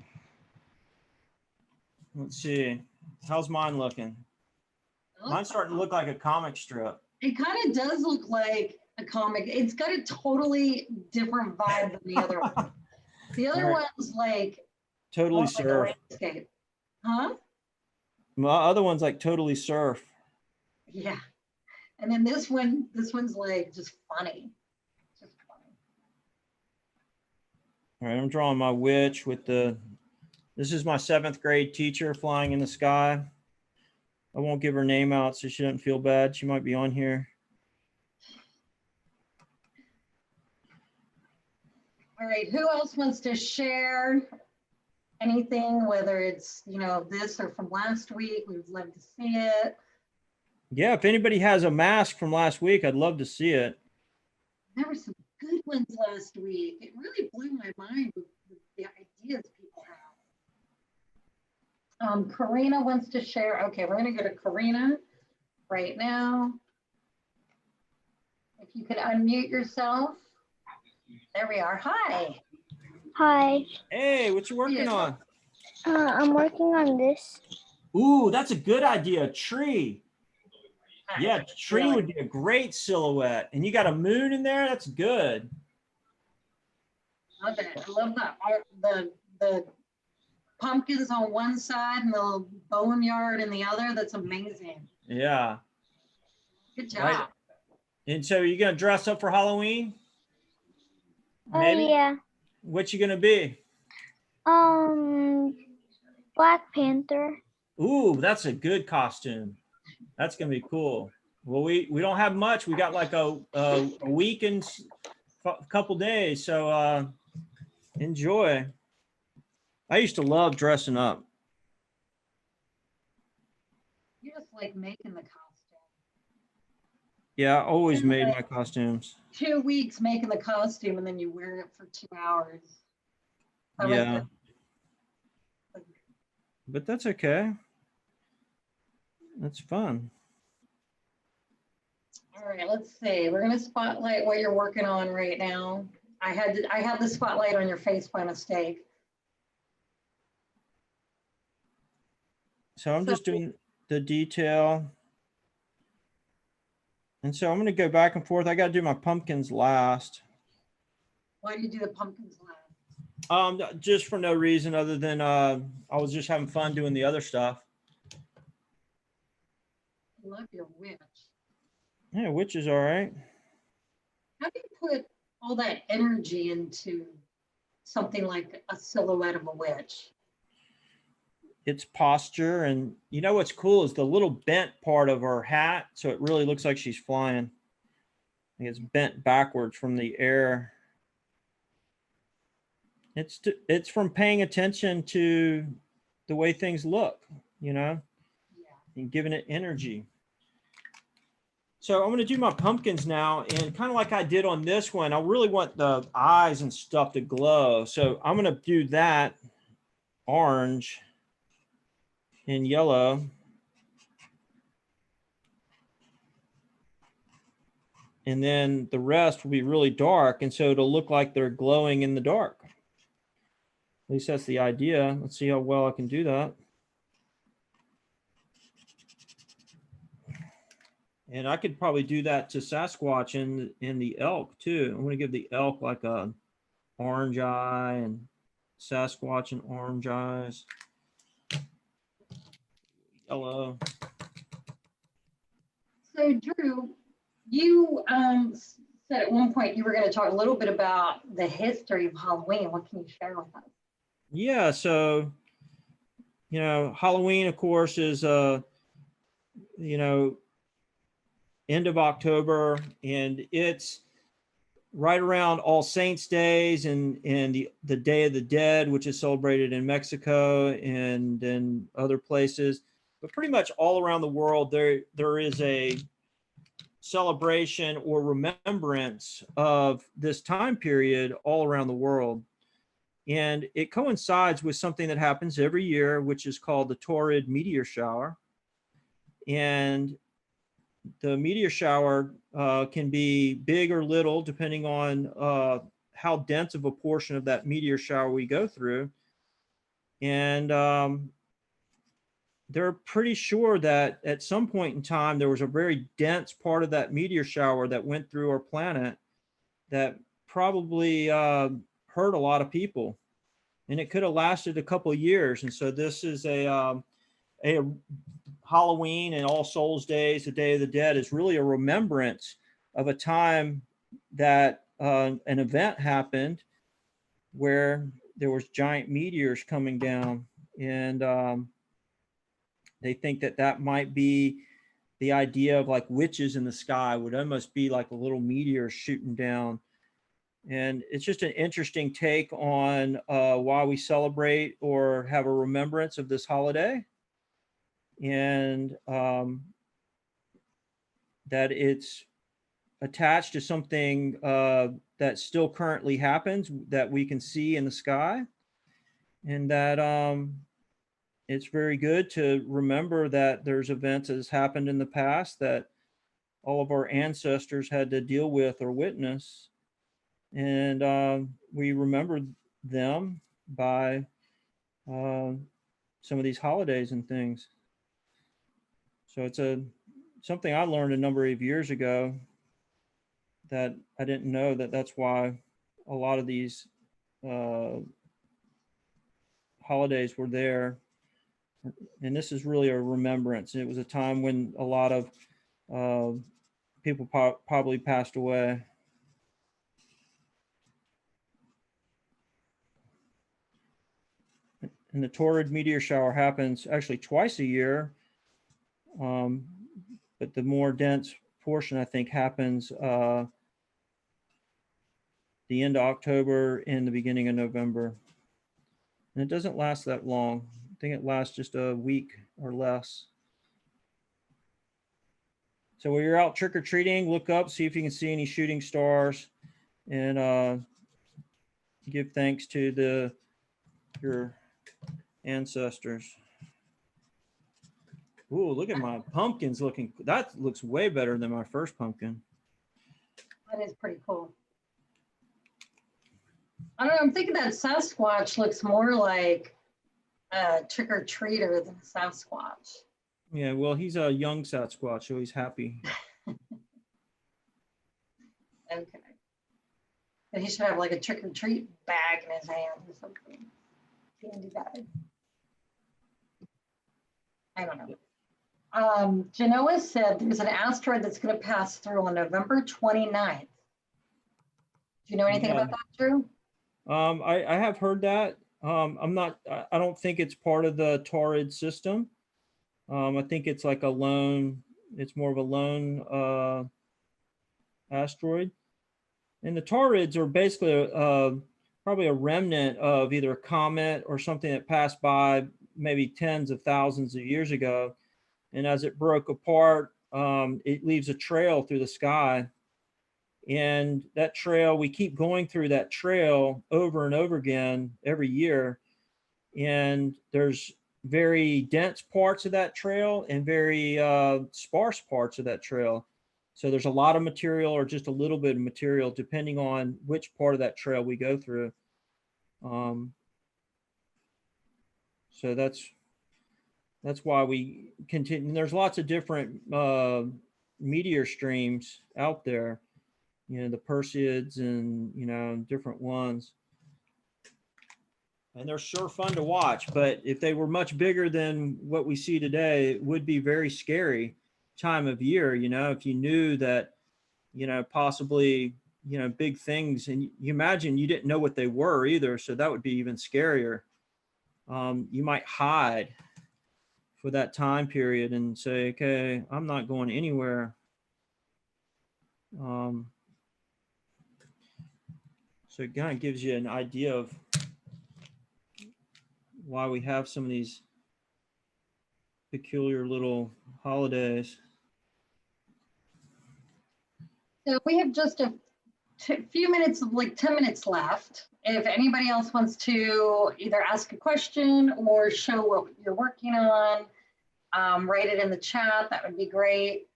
Let's see. How's mine looking? Mine's starting to look like a comic strip. It kind of does look like a comic. It's got a totally different vibe than the other one. The other Alright. one's like Totally more like a surf. landscape. Huh? My other one's like totally surf. Yeah. And then this one's like just funny. Just funny. All right, I'm drawing my witch with this is my 7th grade teacher flying in the sky. I won't give her name out so she doesn't feel bad. She might be on here. All right, who else wants to share anything, whether it's, this or from last week? We would love to see it. Yeah, if anybody has a mask from last week, I'd love to see it. There were some good ones last week. It really blew my mind with the ideas people have. Karina wants to share. Okay, we're going to go to Karina right now. If you could unmute yourself. There we are. Hi. Hi, Hey, what you working Yeah. on? I'm working on this. Ooh, that's a good idea. A tree. Yeah, tree Really? would be a great silhouette. And you got a moon in there? That's good. Love it. I love that. The pumpkins on one side and the boneyard in the other. That's amazing. Yeah. Good job. Right. And so you're going to dress up for Halloween? Oh Maybe? yeah. What you going to be? Black Panther. Ooh, that's a good costume. That's going to be cool. Well, we don't have much. We got like a week and a couple days. So enjoy. I used to love dressing up. You just like making the costume. Yeah, I always made my costumes. 2 weeks making the costume and then you wear it for 2 hours. I like Yeah. that. But that's okay. That's fun. All right, let's see. We're gonna spotlight what you're working on right now. I had the spotlight on your face by mistake. So I'm just doing the detail. And so I'm going to go back and forth. I got to do my pumpkins last. Why do you do the pumpkins last? Just for no reason other than I was just having fun doing the other stuff. I love your witch. Yeah, which is all right. How do you put all that energy into something like a silhouette of a witch? It's posture. And you know what's cool is the little bent part of her hat. So it really looks like she's flying. It's bent backwards from the air. It's from paying attention to the way things look, Yeah. and giving it energy. So I'm going to do my pumpkins now, and kind of like I did on this one, I really want the eyes and stuff to glow. So I'm going to do that orange and yellow. And then the rest will be really dark. And so it'll look like they're glowing in the dark. At least that's the idea. Let's see how well I can do that. And I could probably do that to Sasquatch and the elk too. I'm going to give the elk like a orange eye and Sasquatch and orange eyes. Yellow. So Drew, you said at one point you were going to talk a little bit about the history of Halloween. What can you share with us? Yeah, so Halloween, of course, is end of October, and it's right around All Saints Days and the Day of the Dead, which is celebrated in Mexico and in other places. But pretty much all around the world, there is a celebration or remembrance of this time period all around the world. And it coincides with something that happens every year, which is called the Taurid meteor shower. And the meteor shower can be big or little, depending on how dense of a portion of that meteor shower we go through. And they're pretty sure that at some point in time, there was a very dense part of that meteor shower that went through our planet that probably hurt a lot of people. And it could have lasted a couple of years. And so this is a Halloween and All Souls Days, the Day of the Dead, is really a remembrance of a time that an event happened where there was giant meteors coming down. And they think that that might be the idea of like witches in the sky, would almost be like a little meteor shooting down. And it's just an interesting take on why we celebrate or have a remembrance of this holiday. And that it's attached to something that still currently happens that we can see in the sky. And that it's very good to remember that there's events that has happened in the past that all of our ancestors had to deal with or witness. And we remember them by some of these holidays and things. So it's something I learned a number of years ago that I didn't know that that's why a lot of these holidays were there. And this is really a remembrance. It was a time when a lot of people probably passed away. And the Taurid meteor shower happens actually twice a year. But the more dense portion, I think, happens the end of October and the beginning of November. And it doesn't last that long. I think it lasts just a week or less. So when you're out trick-or-treating, look up, see if you can see any shooting stars, and give thanks to your ancestors. Ooh, look at my pumpkins looking. That looks way better than my first pumpkin. That is pretty cool. I don't know, I'm thinking that Sasquatch looks more like a trick-or-treater than a Sasquatch. Yeah, well, he's a young Sasquatch, so he's happy. Okay. And he should have like a trick-or-treat bag in his hand or something. Candy bag. I don't know. Genoa said there's an asteroid that's going to pass through on November 29th. Do you know anything about that, Drew? I have heard that. I don't think it's part of the Taurid system. I think it's like it's more of a lone asteroid. And the Taurids are basically probably a remnant of either a comet or something that passed by maybe tens of thousands of years ago. And as it broke apart, it leaves a trail through the sky. And that trail, we keep going through that trail over and over again every year. And there's very dense parts of that trail and very sparse parts of that trail. So there's a lot of material or just a little bit of material, depending on which part of that trail we go through. So that's why we continue. There's lots of different meteor streams out there, you know, the Perseids and, you know, different ones. And they're sure fun to watch, but if they were much bigger than what we see today, it would be very scary time of year, you know, if you knew that, you know, possibly, you know, big things, and you imagine you didn't know what they were either, so that would be even scarier. You might hide for that time period and say, okay, I'm not going anywhere. So it kind of gives you an idea of why we have some of these peculiar little holidays. So we have just a few minutes, like 10 minutes left. If anybody else wants to either ask a question or show what you're working on, write it in the chat, that would be great.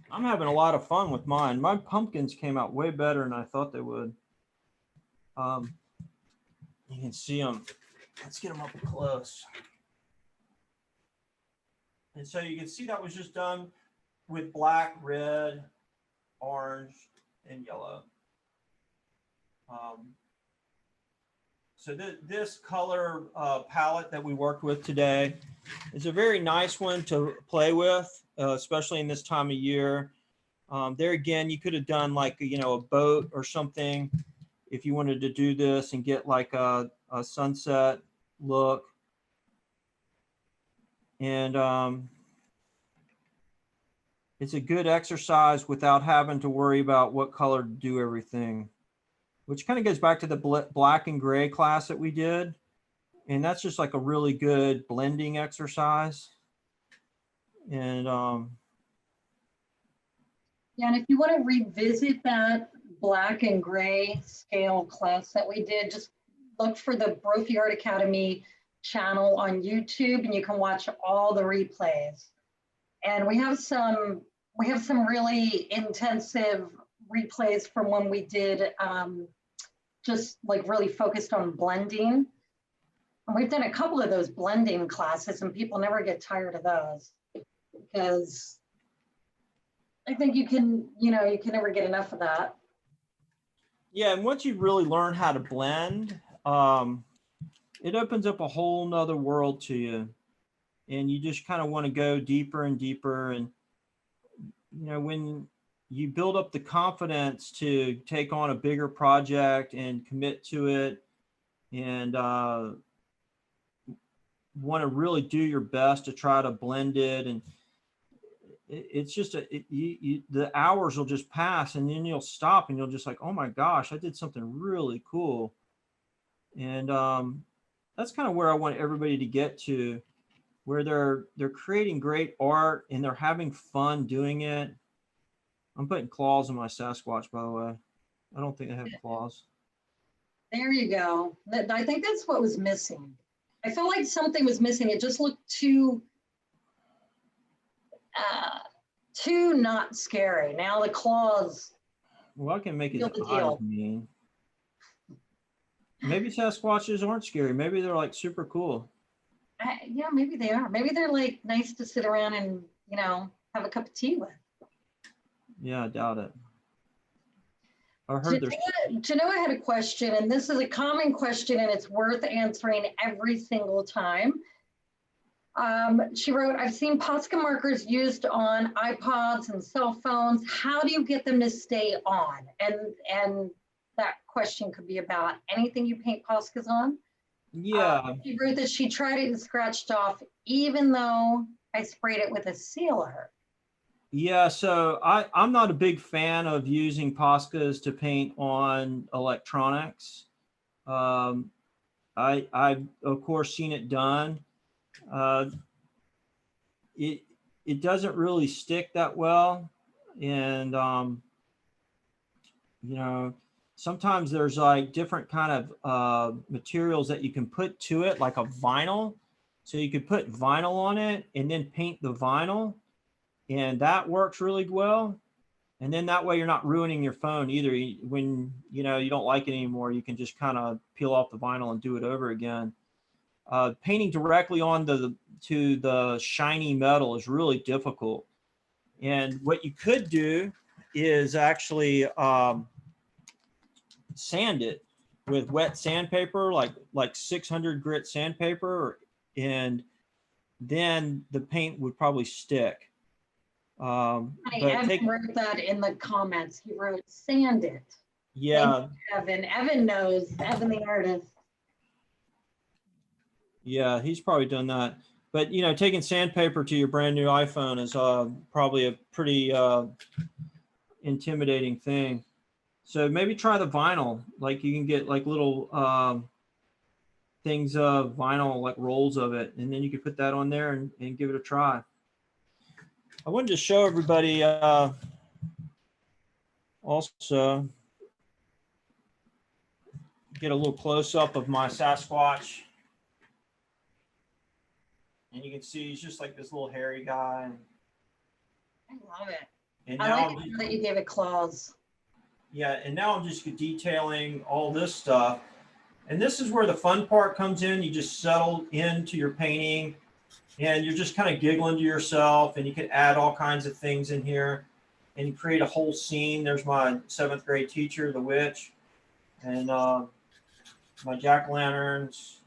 I'm having a lot of fun with mine. My pumpkins came out way better than I thought they would. You can see them Let's get them up close. And so you can see that was just done with black, red, orange, and yellow. So this color palette that we worked with today is a very nice one to play with, especially in this time of year. There again, you could have done like, you know, a boat or something if you wanted to do this and get like a sunset look. And it's a good exercise without having to worry about what color to do everything, which kind of goes back to the black and gray class that we did. And that's just like a really good blending exercise. And Yeah, and if you want to revisit that black and gray scale class that we did, just look for the Brophy Art Academy channel on YouTube and you can watch all the replays. And we have some really intensive replays from when we did just like really focused on blending. And we've done a couple of those blending classes and people never get tired of those because I think you can never get enough of that. yeah, and once you really learn how to blend, it opens up a whole nother world to you. And you just kind of want to go deeper and deeper. And, you know, when you build up the confidence to take on a bigger project and commit to it and want to really do your best to try to blend it. And it's just, the hours will just pass and then you'll stop and you'll just like, oh my gosh, I did something really cool. And that's kind of where I want everybody to get to, where they're creating great art and they're having fun doing it. I'm putting claws on my Sasquatch, by the way. I don't think I have claws. There you go. I think that's what was missing. I felt like something was missing. It just looked too not scary. Now the claws. Well, I can make his Seal the eyes deal. mean. Maybe Sasquatches aren't scary. Maybe they're like super cool. Yeah, maybe they are. Maybe they're like nice to sit around and, you know, have a cup of tea with. Yeah, I doubt it. I heard there's. Genoa had a question, and this is a common question, and it's worth answering every single time. She wrote, I've seen Posca markers used on iPods and cell phones. How do you get them to stay on? And that question could be about anything you paint Poscas on. Yeah. She wrote that she tried it and scratched off, even though I sprayed it with a sealer. Yeah, so I'm not a big fan of using Poscas to paint on electronics. I've of course seen it done. It doesn't really stick that well, and you know, sometimes there's like different kind of materials that you can put to it, like a vinyl. So you could put vinyl on it and then paint the vinyl, and that works really well. And then that way you're not ruining your phone either. When you know you don't like it anymore, you can just kind of peel off the vinyl and do it over again. Painting directly on to the shiny metal is really difficult. And what you could do is actually sand it with wet sandpaper, like 600 grit sandpaper, and then the paint would probably stick. Evan wrote that in the comments. He wrote, sand it. Yeah. Evan knows. Evan the artist. Yeah, he's probably done that. But, you know, taking sandpaper to your brand new iPhone is probably a pretty intimidating thing. So maybe try the vinyl. Like you can get like little things of vinyl, like rolls of it, and then you can put that on there and give it a try. I wanted to show everybody also get a little close up of my Sasquatch. And you can see he's just like this little hairy guy. I love it. And I now like it that you gave it claws. yeah, and now I'm just detailing all this stuff. And this is where the fun part comes in. You just settle into your painting and you're just kind of giggling to yourself, and you can add all kinds of things in here and you create a whole scene. There's my 7th grade teacher, the witch, and my jack-o'-lanterns.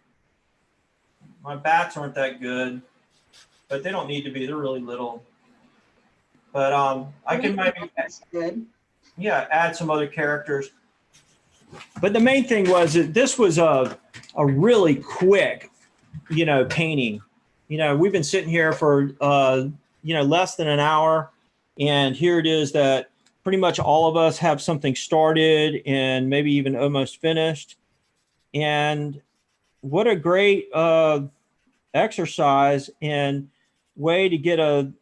My bats aren't that good, but they don't need to be. They're really little. But I can maybe add some other characters. But the main thing was that this was a really quick, painting. We've been sitting here for less than an hour, and here it is that pretty much all of us have something started and maybe even almost finished. And what a great exercise and way to get a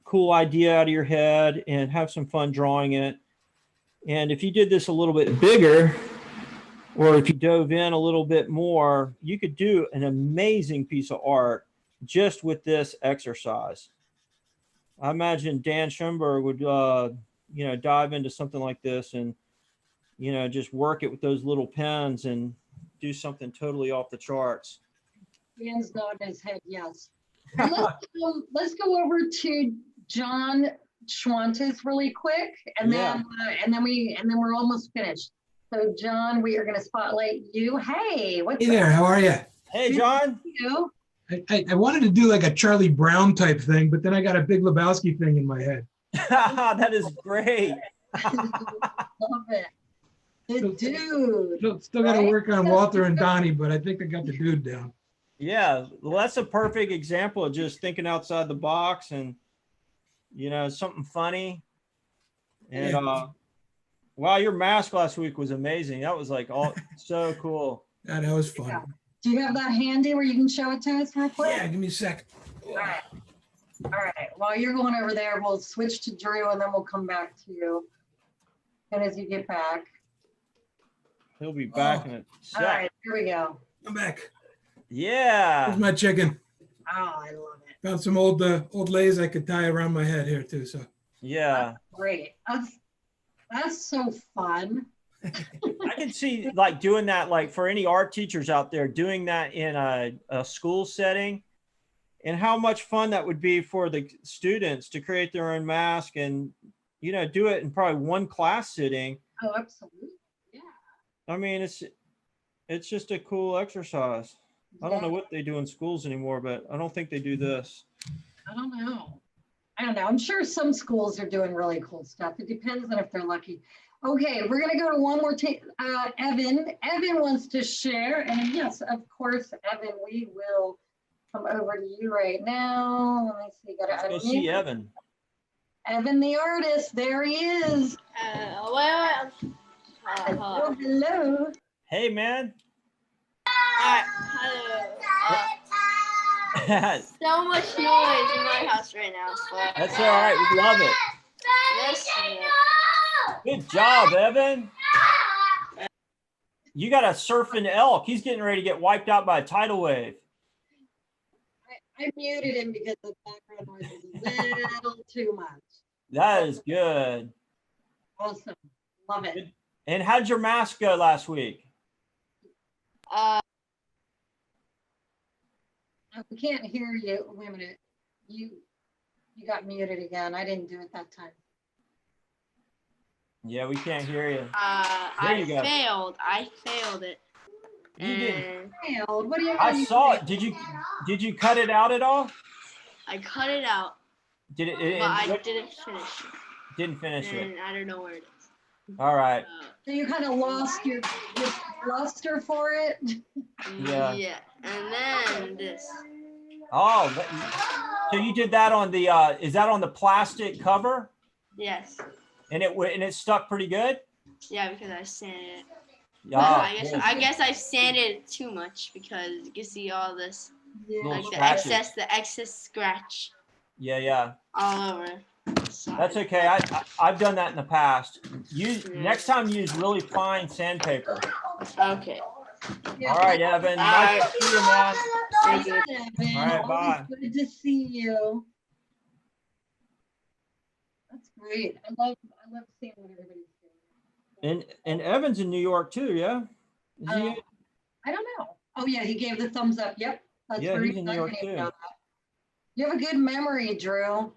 cool idea out of your head and have some fun drawing it. And if you did this a little bit bigger, or if you dove in a little bit more, you could do an amazing piece of art just with this exercise. I imagine Dan Schonberg would, dive into something like this and, just work it with those little pens and do something totally off the charts. Dan's nodding his head, yes. Let's go over to John Schwantes really quick, and then we're almost finished. So John, we are going to spotlight you. Hey, what's Hey there, how are you? Hey, John. You? I wanted to do like a Charlie Brown type thing, but then I got a Big Lebowski thing in my head. That is great. Love it. The dude. Still got to work on Walter and Donnie, but I think I got the dude down. Yeah, well, that's a perfect example of just thinking outside the box and, something funny. And wow, your mask last week was amazing. That was like so cool. Yeah, that was fun. Yeah. Do you have that handy where you can show it to us real quick? Yeah, give me a sec. All right. All right. While you're going over there, we'll switch to Drew and then we'll come back to you. And as you get back. He'll be back in a sec. All right, here we go. I'm back. Yeah. Here's my chicken. Oh, I love it. Found some old lays I could tie around my head here too. So yeah. Great. That's so fun. I can see like doing that, like for any art teachers out there, doing that in a school setting, and how much fun that would be for the students to create their own mask and, do it in probably one class sitting. Oh, absolutely. Yeah. I mean, it's just a cool exercise. I don't know what they do in schools anymore, but I don't think they do this. I don't know. I'm sure some schools are doing really cool stuff. It depends on if they're lucky. Okay, we're going to go to one more. Evan. Evan wants to share. And yes, of course, Evan, we will come over to you right now. Let me see. Let's go see Evan. Evan, the artist. There he is. Hello. Hey, man. Hello. So much noise in my house right now. But that's all right. We love it. Good job, Evan. You got a surfing elk. He's getting ready to get wiped out by a tidal wave. I muted him because the background noise is a little too much. That is good. Awesome. Love it. And how'd your mask go last week? We can't hear you. Wait a minute. You got muted again. I didn't do it that time. Yeah, we can't hear you. I failed it. You did. Failed. What do you mean? I saw it. Did you cut it out at all? I cut it out. Did it? But I didn't finish it. Didn't finish it. And I don't know where it is. All right. So you kind of lost your luster for it? Yeah. Yeah. And then this. Oh, so you did that on the, is that on the plastic cover? Yes. And it stuck pretty good? Yeah, because I sanded it. Yeah. I guess I sanded it too much because you can see all this, like the excess scratch. Yeah. All over. That's okay. I've done that in the past. Next time use really fine sandpaper. Okay. All right, Evan. Nice to see you, man. Thank you. Evan. All right, bye. Good to see you. That's great. I love seeing what everybody's doing. And Evan's in New York too, yeah? Is he? I don't know. Oh yeah, he gave the thumbs up. Yep. That's Yeah, where he's in New I York didn't even too. know that. You have a good memory, Drew.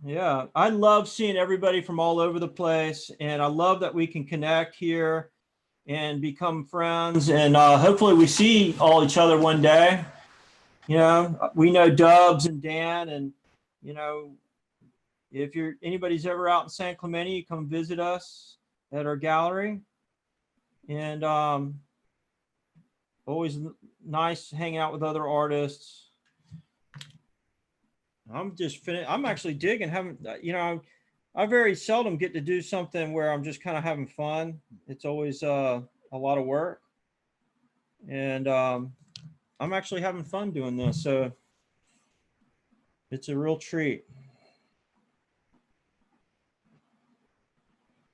Yeah, I love seeing everybody from all over the place, and I love that we can connect here and become friends, and hopefully we see all each other one day. You know, we know Dubs and Dan, and you know, if anybody's ever out in San Clemente, you come visit us at our gallery, and always nice hanging out with other artists. I'm actually digging having, you know, I very seldom get to do something where I'm just kind of having fun. It's always a lot of work, and I'm actually having fun doing this, so it's a real treat.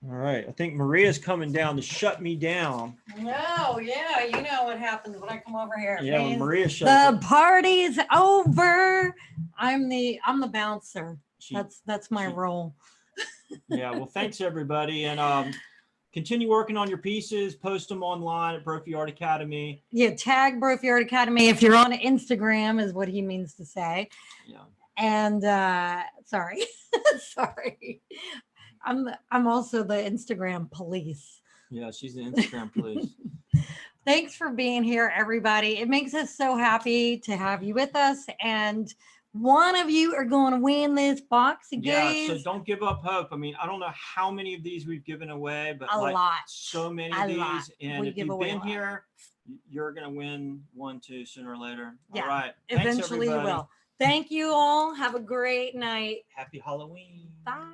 All right, I think Maria's coming down to shut me down. No, yeah, you know what happens when I come over here. Yeah, when Man, Maria shuts the party's over. I'm the bouncer. That's my role. Yeah, well, thanks everybody, and continue working on your pieces. Post them online at Brophy Art Academy. Yeah, tag Brophy Art Academy if you're on Instagram, is what he means to say. Yeah. And sorry, sorry. I'm also the Instagram police. Yeah, she's the Instagram police. Thanks for being here, everybody. It makes us so happy to have you with us. And one of you are going to win this box of goodies. Yeah, so don't give up hope. I mean, I don't know how many of these we've given away, but A lot. so many A of these. lot. And We if give you've away a been lot. here, you're going to win one too sooner or later. Yeah, All right. Thanks, eventually you everybody. will. Thank you all. Have a great night. Happy Halloween. Bye.